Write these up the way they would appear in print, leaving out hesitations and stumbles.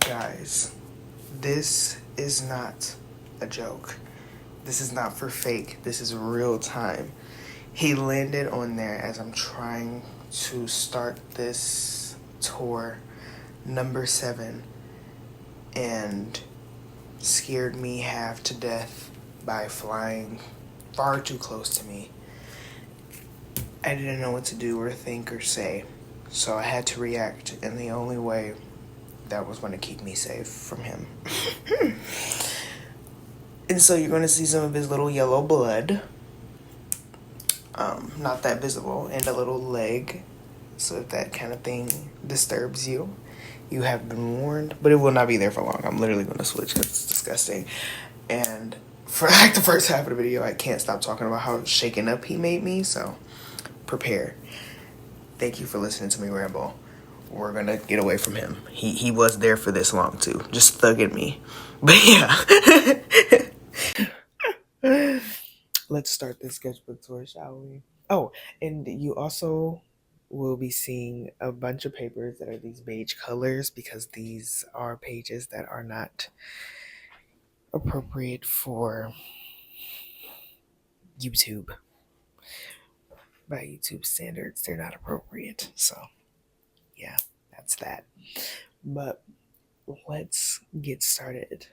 Guys, this is not a joke. This is not for fake. This is real time. He landed on there as I'm trying to start this tour, number 7, and scared me half to death by flying far too close to me. I didn't know what to do or think or say, so I had to react in the only way that was going to keep me safe from him. And so you're going to see some of his little yellow blood. Not that visible, and a little leg. So if that kind of thing disturbs you, you have been warned. But it will not be there for long. I'm literally going to switch because it's disgusting. And for like the first half of the video, I can't stop talking about how shaken up he made me. So prepare. Thank you for listening to me ramble. We're gonna get away from him. He was there for this long too, just thugging me. But yeah. Let's start this sketchbook tour, shall we? Oh, and you also will be seeing a bunch of papers that are these beige colors because these are pages that are not appropriate for YouTube. By YouTube standards, they're not appropriate. So yeah, that's that. But let's get started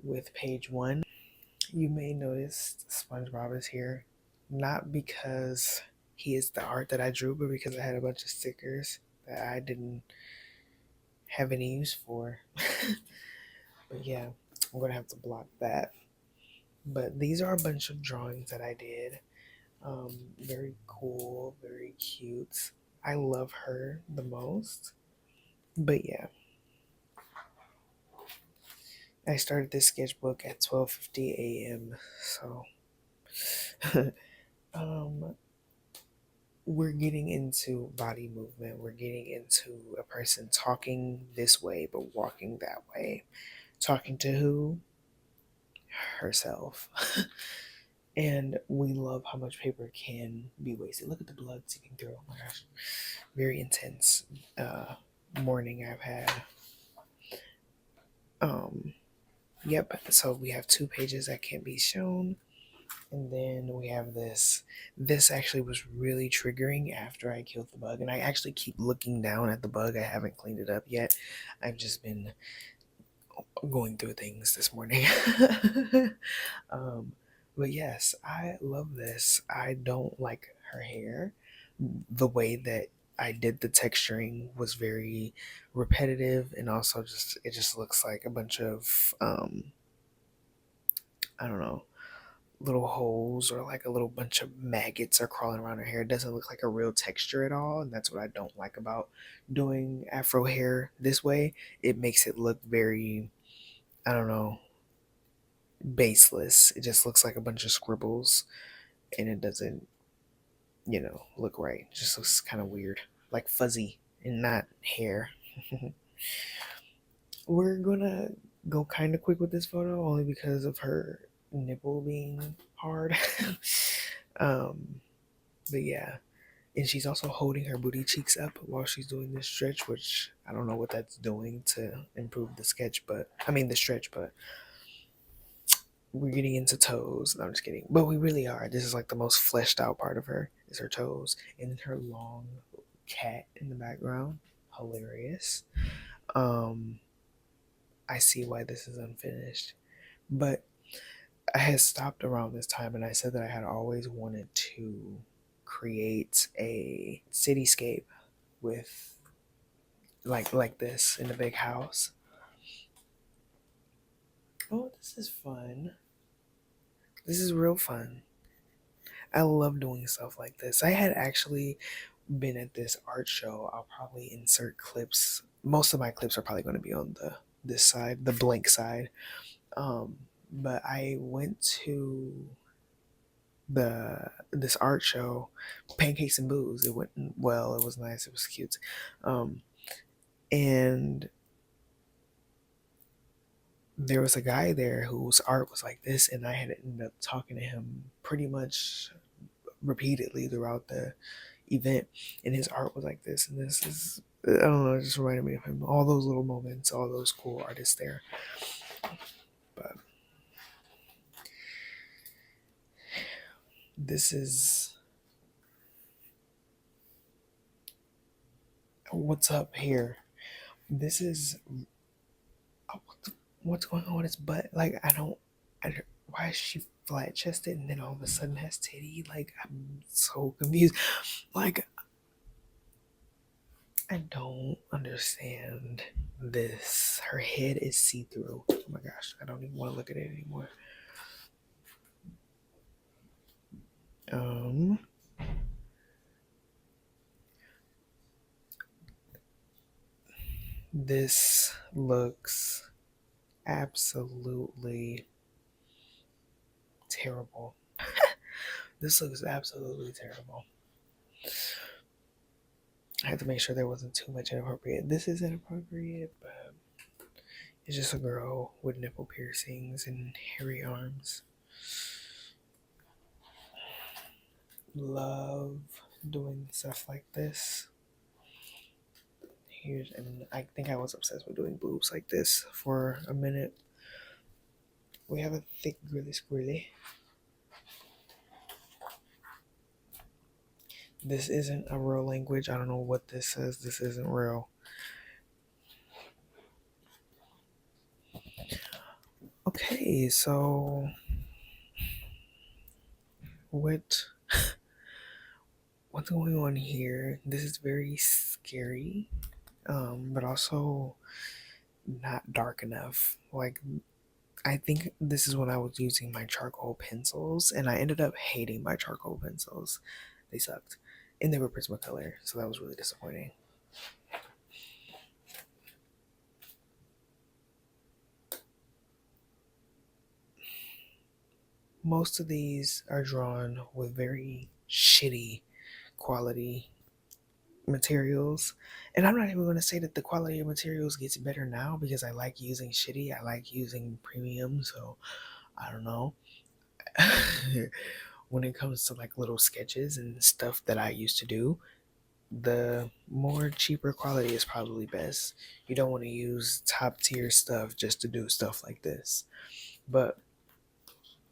with page 1. You may notice SpongeBob is here, not because he is the art that I drew, but because I had a bunch of stickers that I didn't have any use for. But yeah, I'm gonna have to block that. But these are a bunch of drawings that I did. Very cool, very cute. I love her the most. But yeah, I started this sketchbook at 12:50 a.m. So we're getting into body movement. We're getting into a person talking this way but walking that way. Talking to who? Herself. And we love how much paper can be wasted. Look at the blood seeping through. Oh my gosh. Very intense morning I've had. Yep, so we have 2 pages that can be shown. And then we have this. This actually was really triggering after I killed the bug. And I actually keep looking down at the bug. I haven't cleaned it up yet. I've just been going through things this morning. But yes, I love this. I don't like her hair. The way that I did the texturing was very repetitive, and also it just looks like a bunch of I don't know, little holes, or like a little bunch of maggots are crawling around her hair. It doesn't look like a real texture at all, and that's what I don't like about doing afro hair this way. It makes it look very, I don't know, baseless. It just looks like a bunch of scribbles, and it doesn't, look right. It just looks kind of weird, like fuzzy and not hair. We're gonna go kind of quick with this photo only because of her nipple being hard. But yeah, and she's also holding her booty cheeks up while she's doing this stretch, which I don't know what that's doing to improve the the stretch, but we're getting into toes. No, I'm just kidding. But we really are. This is like the most fleshed out part of her is her toes. And then her long cat in the background. Hilarious. I see why this is unfinished. But I had stopped around this time and I said that I had always wanted to create a cityscape with like this in a big house. Oh, this is fun. This is real fun. I love doing stuff like this. I had actually been at this art show. I'll probably insert clips. Most of my clips are probably going to be on this side, the blank side. But I went to this art show, Pancakes and Booze. It went well. It was nice. It was cute. And there was a guy there whose art was like this, and I had ended up talking to him pretty much repeatedly throughout the event, and his art was like this, and this is I don't know, it just reminded me of him. All those little moments, all those cool artists there. But this is what's up here. This is what's going on with his butt. Like I don't why is she flat chested and then all of a sudden has titty? Like I'm so confused. Like I don't understand this. Her head is see through. Oh my gosh, I don't even want to look at it anymore. Um, this looks absolutely terrible. This looks absolutely terrible. I had to make sure there wasn't too much inappropriate. This is inappropriate, but it's just a girl with nipple piercings and hairy arms. Love doing stuff like this. Here's, and I think I was obsessed with doing boobs like this for a minute. We have a thick girly squirrely. This isn't a real language. I don't know what this says. This isn't real. Okay, so what's going on here? This is very scary, but also not dark enough. Like I think this is when I was using my charcoal pencils, and I ended up hating my charcoal pencils. They sucked, and they were Prismacolor, so that was really disappointing. Most of these are drawn with very shitty quality materials. And I'm not even going to say that the quality of materials gets better now because I like using shitty. I like using premium. So I don't know. When it comes to like little sketches and stuff that I used to do, the more cheaper quality is probably best. You don't want to use top tier stuff just to do stuff like this. But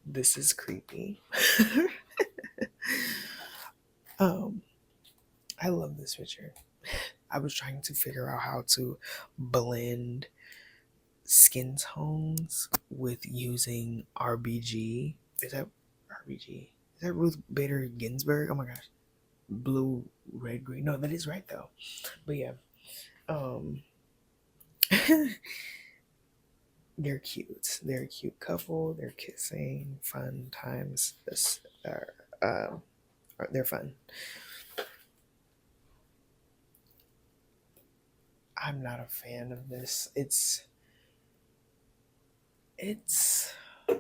this is creepy. um I love this picture. I was trying to figure out how to blend skin tones with using RBG. Is that RBG? Is that Ruth Bader Ginsburg? Oh my gosh. Blue, red, green. No, that is right though. But yeah. Um they're cute. They're a cute couple. They're kissing. Fun times. This they're fun. I'm not a fan of this. It's I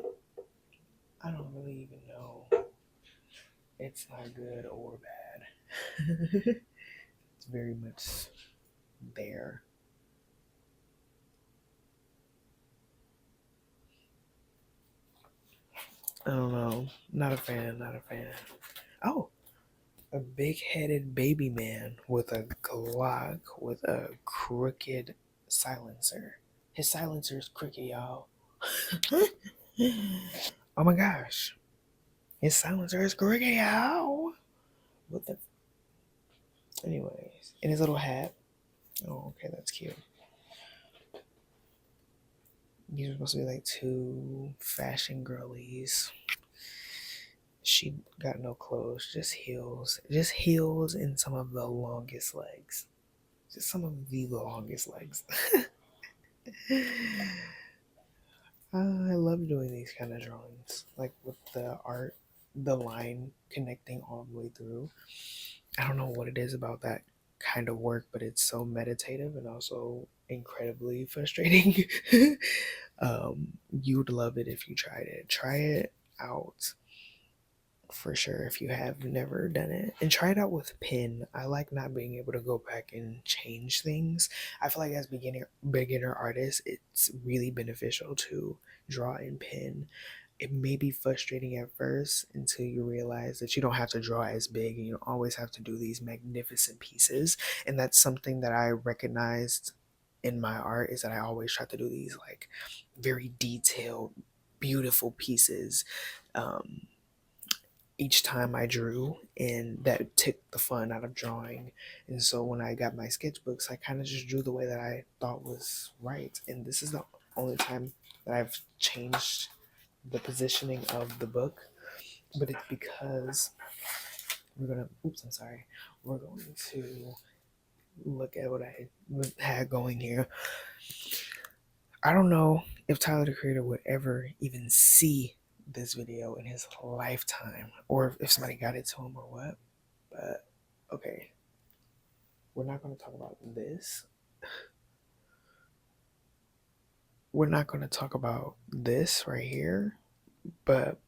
don't really even know. It's not good or bad. It's very much there. I don't know. Not a fan, not a fan. Oh, a big headed baby man with a Glock with a crooked silencer. His silencer is crooked, y'all. Oh my gosh. His silencer is crooked, y'all. What the? Anyways, in his little hat. Oh, okay, that's cute. These are supposed to be like two fashion girlies. She got no clothes, just heels. Just heels and some of the longest legs. Just some of the longest legs. I love doing these kind of drawings. Like with the art, the line connecting all the way through. I don't know what it is about that kind of work, but it's so meditative and also incredibly frustrating. You would love it if you tried it. Try it out for sure if you have never done it, and try it out with pen. I like not being able to go back and change things. I feel like as beginner artists, it's really beneficial to draw in pen. it may be frustrating at first until you realize that you don't have to draw as big and you don't always have to do these magnificent pieces. And that's something that I recognized in my art, is that I always try to do these like very detailed, beautiful pieces each time I drew, and that took the fun out of drawing. And so when I got my sketchbooks, I kind of just drew the way that I thought was right. And this is the only time that I've changed the positioning of the book, but it's because we're going to look at what I had going here. I don't know if Tyler the Creator would ever even see this video in his lifetime, or if somebody got it to him or what, but okay, we're not going to talk about this. We're not going to talk about this right here, but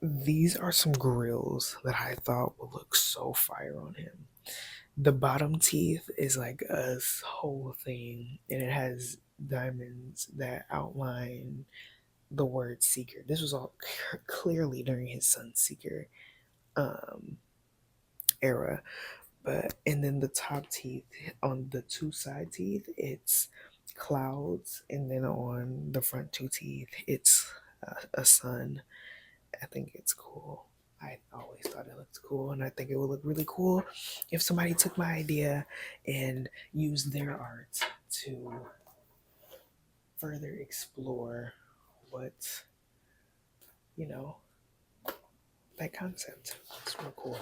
these are some grills that I thought would look so fire on him. The bottom teeth is like a whole thing, and it has diamonds that outline the word seeker. This was all clearly during his Sunseeker era. But and then the top teeth, on the two side teeth, it's clouds, and then on the front two teeth, it's a sun. I think it's cool. I always thought it looked cool, and I think it would look really cool if somebody took my idea and used their art to further explore what, you know, that concept. It's real cool.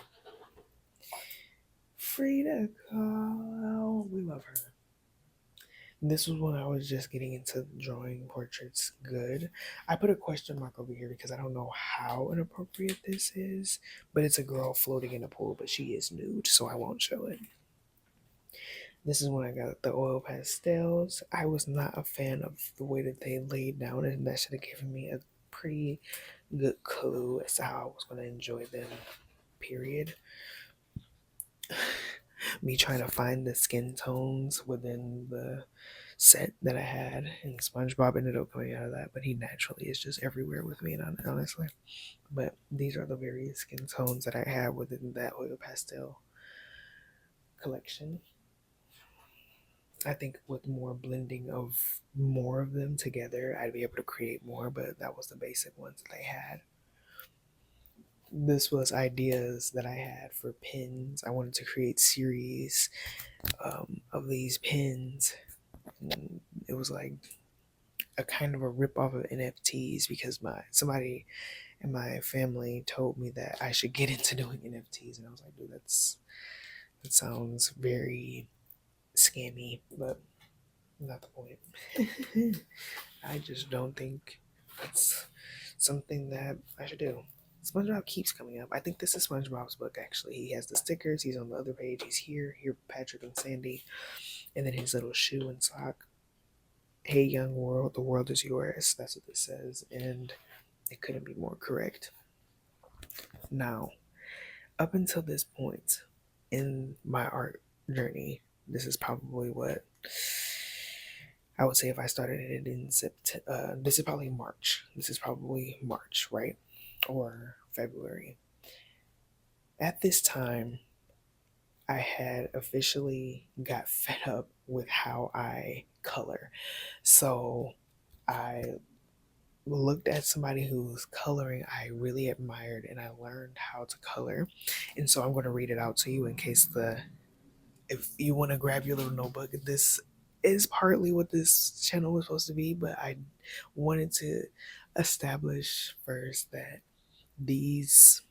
Frida Kahlo, we love her. This was when I was just getting into drawing portraits good. I put a question mark over here because I don't know how inappropriate this is, but it's a girl floating in a pool, but she is nude, so I won't show it. This is when I got the oil pastels. I was not a fan of the way that they laid down, and that should have given me a pretty good clue as to how I was going to enjoy them, period. Me trying to find the skin tones within the set that I had, and SpongeBob ended up coming out of that, but he naturally is just everywhere with me, honestly. But these are the various skin tones that I have within that oil pastel collection. I think with more blending of more of them together, I'd be able to create more, but that was the basic ones that they had. This was ideas that I had for pins. I wanted to create series of these pins. And it was like a kind of a rip off of NFTs, because somebody in my family told me that I should get into doing NFTs, and I was like, dude, that sounds very scammy, but not the point. I just don't think that's something that I should do. SpongeBob keeps coming up. I think this is SpongeBob's book, actually. He has the stickers. He's on the other page. He's here, Patrick and Sandy, and then his little shoe and sock. Hey, young world, the world is yours. That's what this says, and it couldn't be more correct. Now, up until this point in my art journey, this is probably what I would say if I started it in September. This is probably March. This is probably March, right? Or February. At this time, I had officially got fed up with how I color. So I looked at somebody whose coloring I really admired, and I learned how to color. And so I'm going to read it out to you in case if you want to grab your little notebook. This is partly what this channel was supposed to be, but I wanted to establish first that these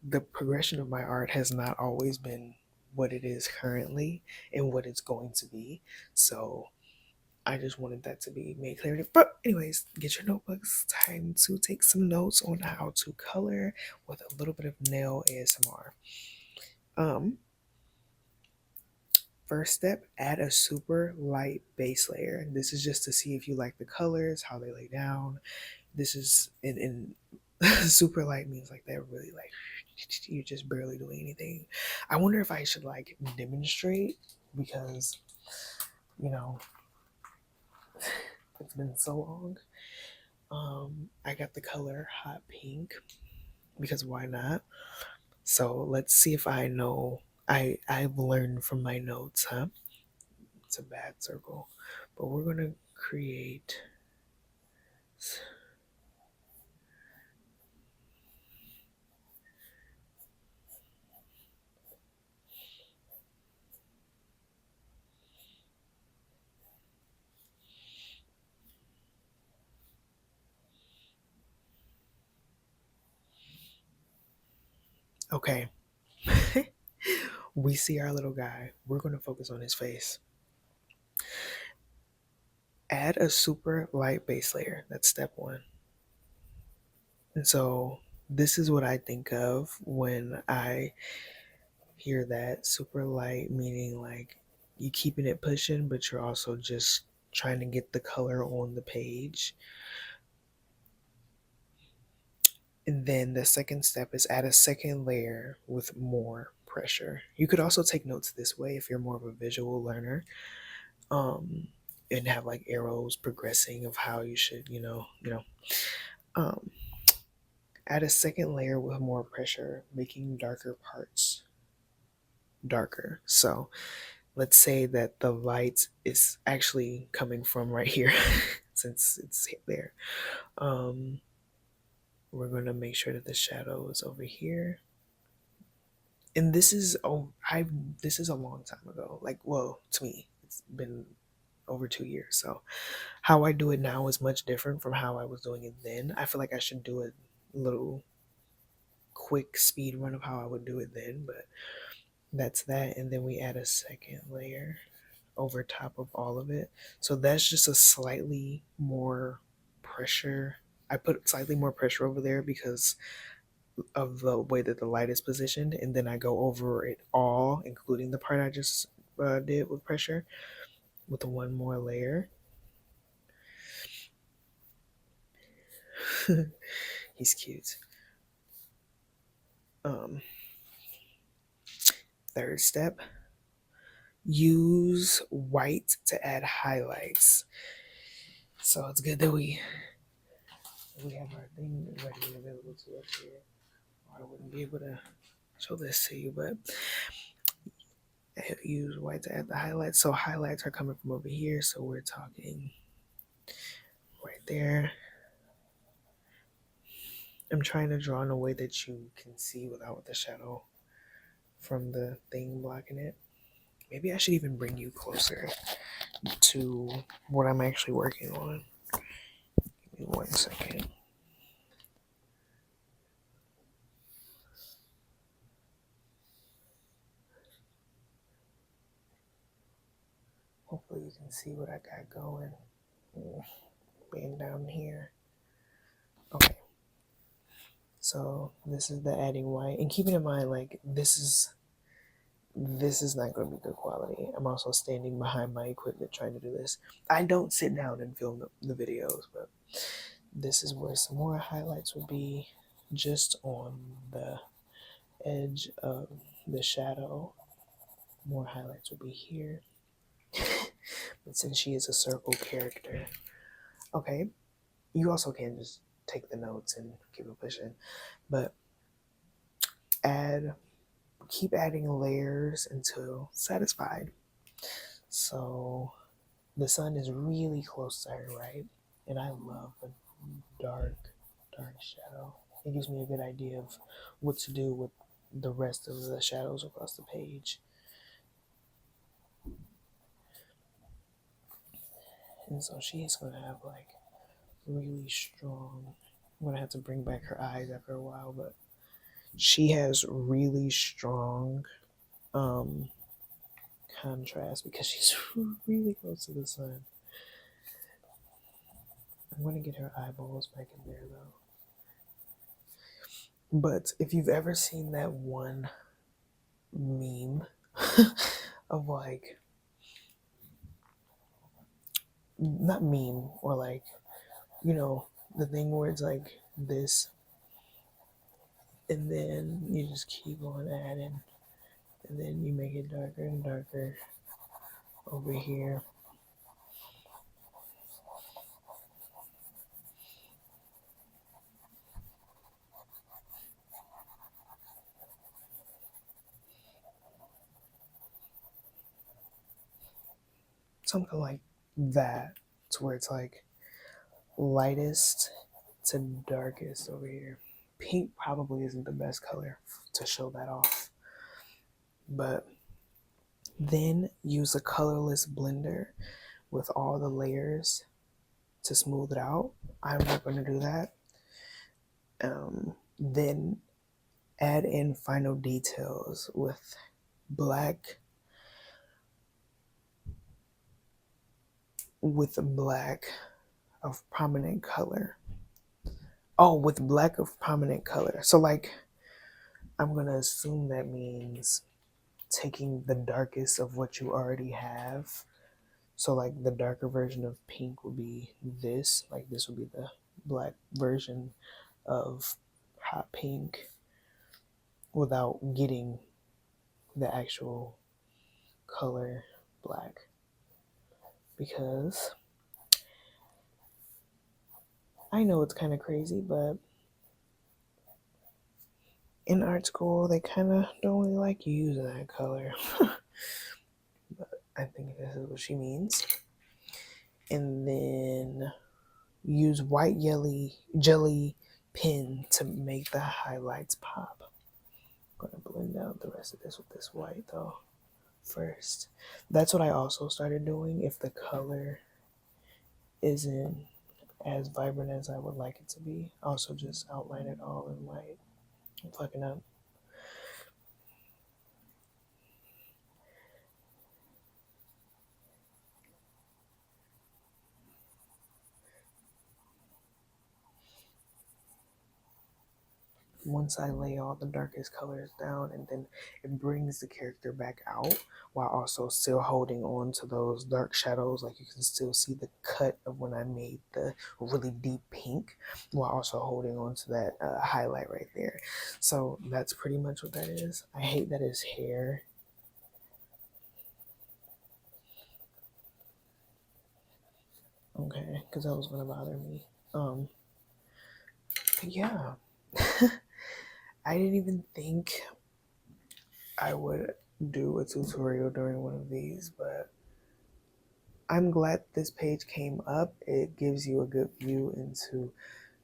the progression of my art has not always been what it is currently and what it's going to be. So I just wanted that to be made clear. But anyways, get your notebooks. Time to take some notes on how to color with a little bit of nail ASMR. First step, add a super light base layer. This is just to see if you like the colors, how they lay down. This is in super light means like they're really like you're just barely doing anything. I wonder if I should like demonstrate, because you know It's been so long. I got the color hot pink because why not? So let's see if I know. I've learned from my notes, huh? It's a bad circle, but we're gonna create. Okay, we see our little guy. We're gonna focus on his face. Add a super light base layer. That's step one. And so this is what I think of when I hear that super light, meaning like you keeping it pushing, but you're also just trying to get the color on the page. And then the second step is add a second layer with more pressure. You could also take notes this way if you're more of a visual learner, and have like arrows progressing of how you should, um, add a second layer with more pressure, making darker parts darker. So let's say that the light is actually coming from right here since it's there. We're going to make sure that the shadow is over here. And this is a long time ago. Like, well, to me, it's been over 2 years. So how I do it now is much different from how I was doing it then. I feel like I should do a little quick speed run of how I would do it then, but that's that. And then we add a second layer over top of all of it. So that's just a slightly more pressure. I put slightly more pressure over there because of the way that the light is positioned, and then I go over it all, including the part I just did with pressure, with one more layer. He's cute. Third step, use white to add highlights. So it's good that we have our thing ready and available to us here. I wouldn't be able to show this to you, but I use white to add the highlights. So highlights are coming from over here. So we're talking right there. I'm trying to draw in a way that you can see without the shadow from the thing blocking it. Maybe I should even bring you closer to what I'm actually working on. Give me 1 second. Hopefully you can see what I got going. Being down here. Okay. So this is the adding white. And keeping in mind, like, this is not going to be good quality. I'm also standing behind my equipment trying to do this. I don't sit down and film the videos, but this is where some more highlights would be just on the edge of the shadow. More highlights would be here. But since she is a circle character, okay, you also can just take the notes and keep it pushing, but keep adding layers until satisfied. So the sun is really close to her, right? And I love a dark shadow. It gives me a good idea of what to do with the rest of the shadows across the page. And so she's going to have like really strong, I'm going to have to bring back her eyes after a while, but she has really strong contrast because she's really close to the sun. I'm going to get her eyeballs back in there though. But if you've ever seen that one meme of like, not meme, or like, the thing where it's like this, and then you just keep on adding, and then you make it darker and darker over here. something like that, to where it's like lightest to darkest over here. Pink probably isn't the best color to show that off, but then use a colorless blender with all the layers to smooth it out. I'm not going to do that. Then add in final details with black of prominent color. Oh, with black of prominent color. So like, I'm going to assume that means taking the darkest of what you already have. So like the darker version of pink would be this. Like this would be the black version of hot pink without getting the actual color black. Because I know it's kind of crazy, but in art school, they kind of don't really like you using that color. But I think this is what she means. And then use white jelly pen to make the highlights pop. I'm going to blend out the rest of this with this white though first. That's what I also started doing if the color isn't as vibrant as I would like it to be. Also just outline it all in white. I'm fucking up. Once I lay all the darkest colors down, and then it brings the character back out while also still holding on to those dark shadows. Like you can still see the cut of when I made the really deep pink while also holding on to that highlight right there. So that's pretty much what that is. I hate that his hair okay, because that was gonna bother me. Yeah. I didn't even think I would do a tutorial during one of these, but I'm glad this page came up. It gives you a good view into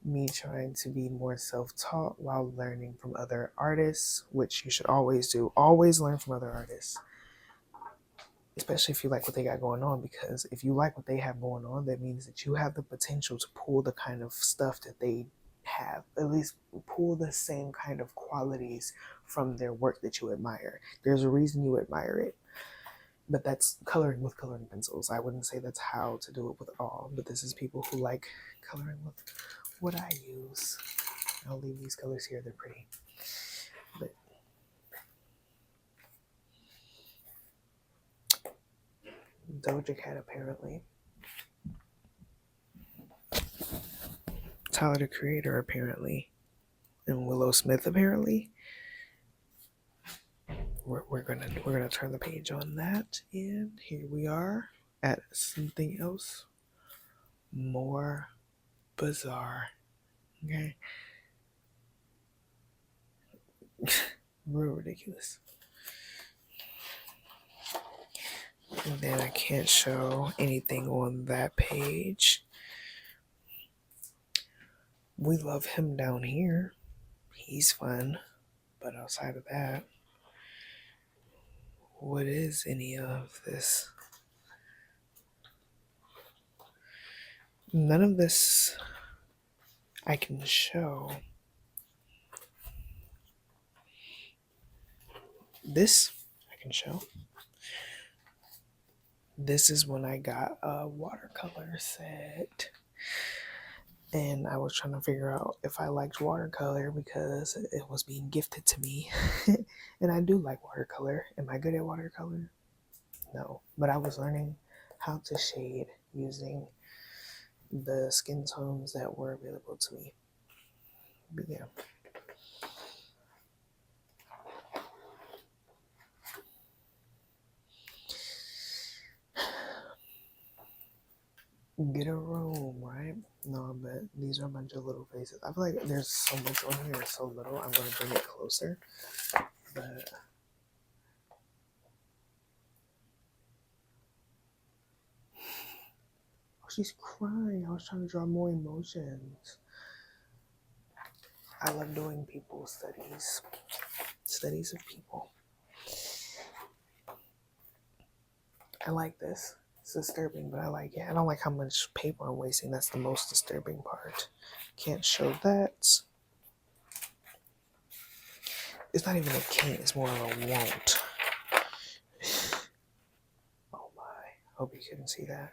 me trying to be more self-taught while learning from other artists, which you should always do. Always learn from other artists, especially if you like what they got going on, because if you like what they have going on, that means that you have the potential to pull the kind of stuff that they have, at least pull the same kind of qualities from their work that you admire. There's a reason you admire it, but that's coloring with coloring pencils. I wouldn't say that's how to do it with all, but this is people who like coloring with what I use. I'll leave these colors here, they're pretty. But Doja Cat apparently, Tyler the Creator apparently, and Willow Smith apparently. We're gonna turn the page on that, and here we are at something else more bizarre. Okay, real ridiculous. And then I can't show anything on that page. We love him down here. He's fun, but outside of that, what is any of this? None of this I can show. This I can show. This is when I got a watercolor set. And I was trying to figure out if I liked watercolor because it was being gifted to me. And I do like watercolor. Am I good at watercolor? No. But I was learning how to shade using the skin tones that were available to me. But yeah. Get a room, right? No, but these are a bunch of little faces. I feel like there's so much on here, so little. I'm going to bring it closer. But she's crying. I was trying to draw more emotions. I love doing people studies. Studies of people. I like this. It's disturbing, but I like it. I don't like how much paper I'm wasting. That's the most disturbing part. Can't show that. It's not even a can't, it's more of a won't. Oh my. Hope you couldn't see that.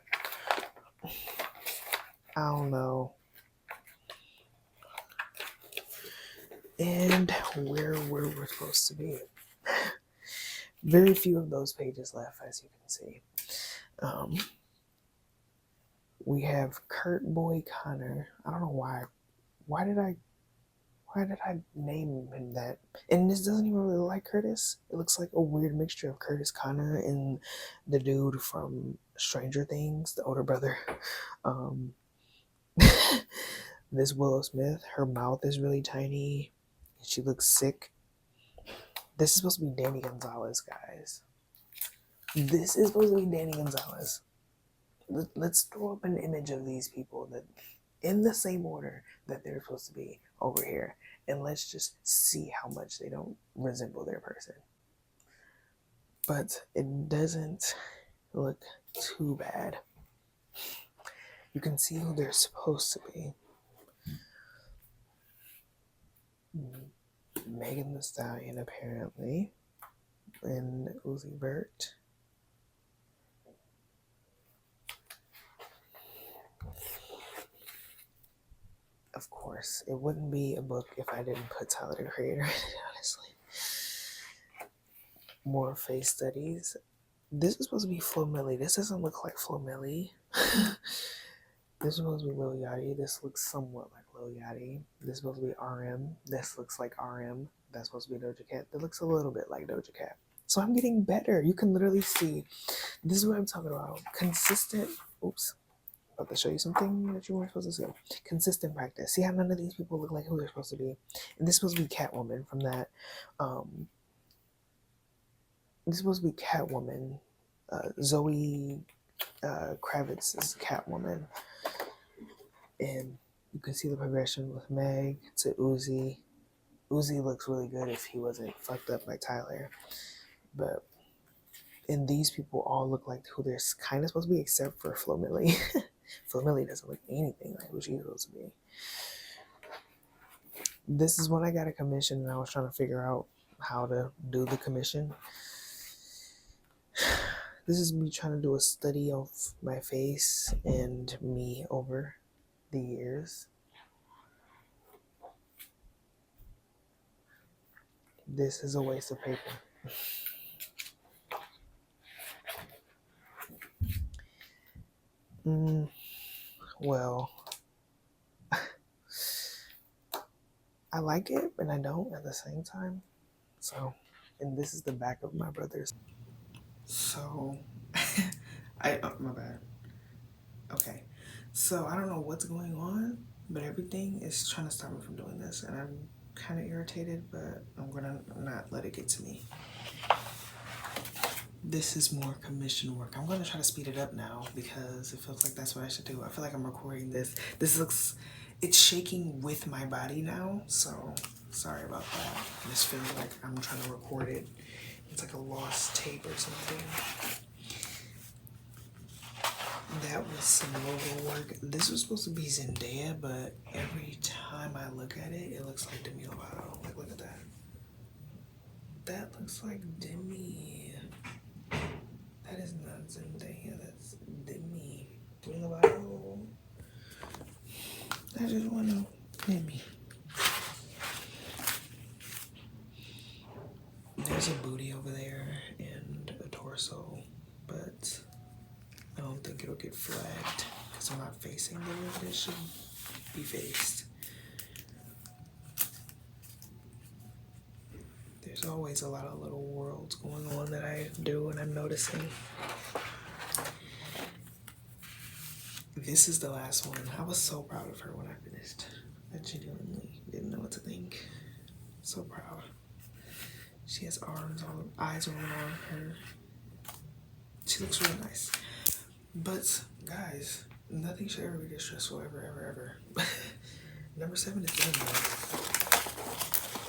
I don't know. And where we're supposed to be. Very few of those pages left, as you can see. We have Kurt Boy Connor. I don't know why. Why did I name him that? And this doesn't even really look like Curtis. It looks like a weird mixture of Curtis Connor and the dude from Stranger Things, the older brother. This Willow Smith, her mouth is really tiny. She looks sick. This is supposed to be Danny Gonzalez, guys. This is supposed to be Danny Gonzalez. Let's throw up an image of these people that in the same order that they're supposed to be over here. And let's just see how much they don't resemble their person. But it doesn't look too bad. You can see who they're supposed to be. Megan Thee Stallion, apparently. And Uzi Vert. Of course, it wouldn't be a book if I didn't put Tyler the Creator in it, honestly. More face studies. This is supposed to be Flo Milli. This doesn't look like Flo Milli. This is supposed to be Lil Yachty. This looks somewhat like Lil Yachty. This is supposed to be RM. This looks like RM. That's supposed to be Doja Cat. That looks a little bit like Doja Cat. So I'm getting better. You can literally see. This is what I'm talking about. Consistent. Oops. About to show you something that you weren't supposed to see. Consistent practice. See how none of these people look like who they're supposed to be. And this is supposed to be Catwoman from that. This is supposed to be Catwoman. Zoe Kravitz's Catwoman. And you can see the progression with Meg to Uzi. Uzi looks really good if he wasn't fucked up by Tyler. But and these people all look like who they're kind of supposed to be, except for Flo Milli. Flo Milli doesn't look anything like who she's supposed to be. This is when I got a commission and I was trying to figure out how to do the commission. This is me trying to do a study of my face and me over the years. This is a waste of paper. Well, I like it, but I don't at the same time. So, and this is the back of my brother's. So, my bad. Okay, so I don't know what's going on, but everything is trying to stop me from doing this, and I'm kind of irritated, but I'm gonna not let it get to me. This is more commission work. I'm gonna try to speed it up now because it feels like that's what I should do. I feel like I'm recording this. It's shaking with my body now, so sorry about that. I just feel like I'm trying to record it. It's like a lost tape or something. That was some logo work. This was supposed to be Zendaya, but every time I look at it, it looks like Demi Lovato. Like, look at that. That looks like Demi. That is not Zendaya, that's Demi. Demi Lovato. I just want to Demi. There's a booty over there and a torso, but I don't think it'll get flagged because I'm not facing the way that it should be faced. There's always a lot of little worlds going on that I do and I'm noticing. This is the last one. I was so proud of her when I finished. I genuinely didn't know what to think. So proud. She has eyes all around her. She looks really nice. But guys, Nothing should ever be this stressful, ever. Number 7 is done now.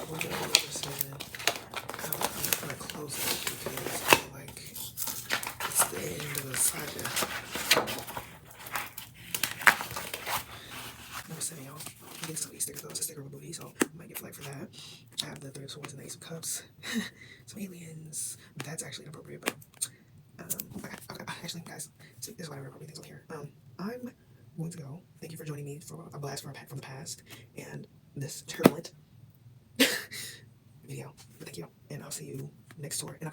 We're done with number 7. I'm just gonna close it because I feel like it's the end of the saga. Number 7, y'all. I'm getting some of these stickers though. It's a sticker of a booty, so I might get flagged for that. I have the 3 of Swords and the Ace of Cups. Some aliens. That's actually inappropriate, but okay. Actually, guys, so this is what I inappropriate things on here. I'm going to go. Thank you for joining me for a blast from the past and this turbulent video. Thank you, and I'll see you next tour. And